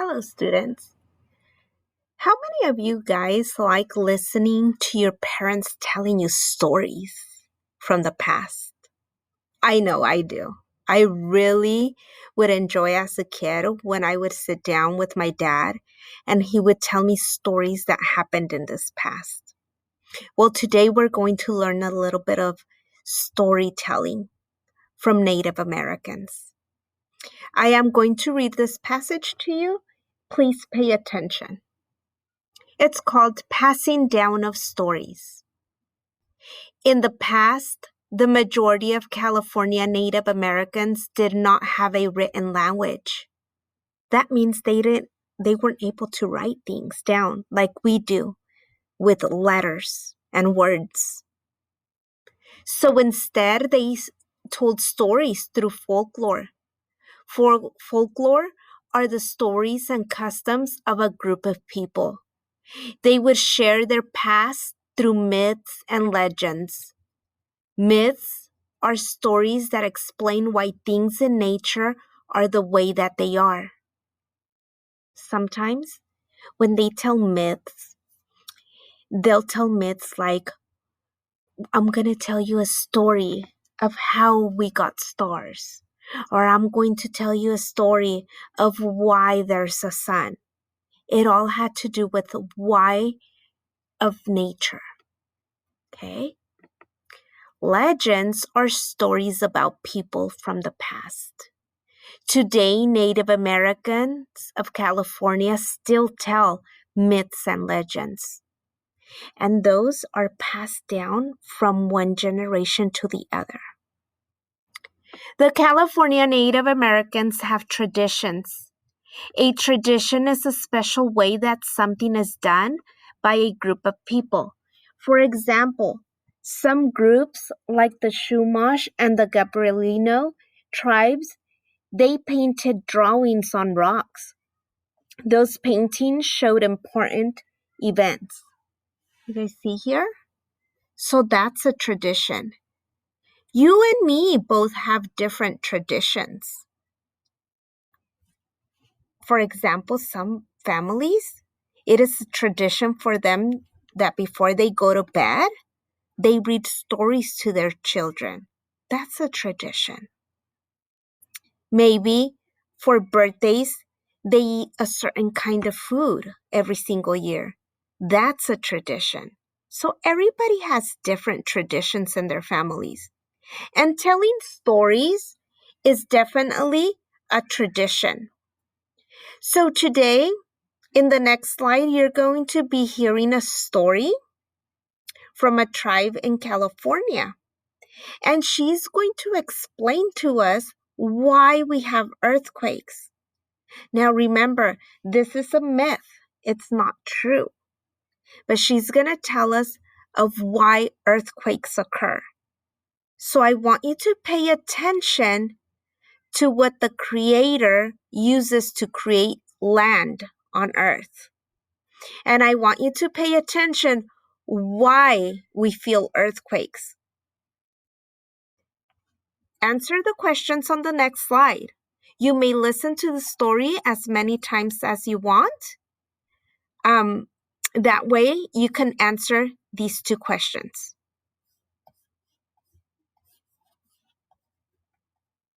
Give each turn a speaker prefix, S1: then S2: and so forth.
S1: Hello, students. How many of you guys like listening to your parents telling you stories from the past? I know I do. I really would enjoy as a kid when I would sit down with my dad and he would tell me stories that happened in this past. Well, today we're going to learn a little bit of storytelling from Native Americans. I am going to read this passage to you. Please pay attention. It's called Passing Down of Stories. In the past, the majority of California Native Americans did not have a written language. That means they weren't able to write things down like we do with letters and words. So instead, they told stories through folklore. Folklore are the stories and customs of a group of people. They would share their past through myths and legends. Myths are stories that explain why things in nature are the way that they are. Sometimes, when they tell myths, they'll tell myths like, I'm going to tell you a story of how we got stars, or I'm going to tell you a story of why there's a sun. It all had to do with the why of nature. Okay? Legends are stories about people from the past. Today, Native Americans of California still tell myths and legends, and those are passed down from one generation to the other. The California Native Americans have traditions. A tradition is a special way that something is done by a group of people. For example, some groups like the Chumash and the Gabrielino tribes, they painted drawings on rocks. Those paintings showed important events. You guys see here? So that's a tradition. You and me both have different traditions. For example, some families, it is a tradition for them that before they go to bed, they read stories to their children. That's a tradition. Maybe for birthdays, they eat a certain kind of food every single year. That's a tradition. So everybody has different traditions in their families. And telling stories is definitely a tradition. So today, in the next slide, you're going to be hearing a story from a tribe in California. And she's going to explain to us why we have earthquakes. Now remember, this is a myth. It's not true. But she's going to tell us of why earthquakes occur. So I want you to pay attention to what the Creator uses to create land on earth. And I want you to pay attention why we feel earthquakes. Answer the questions on the next slide. You may listen to the story as many times as you want. That way you can answer these two questions.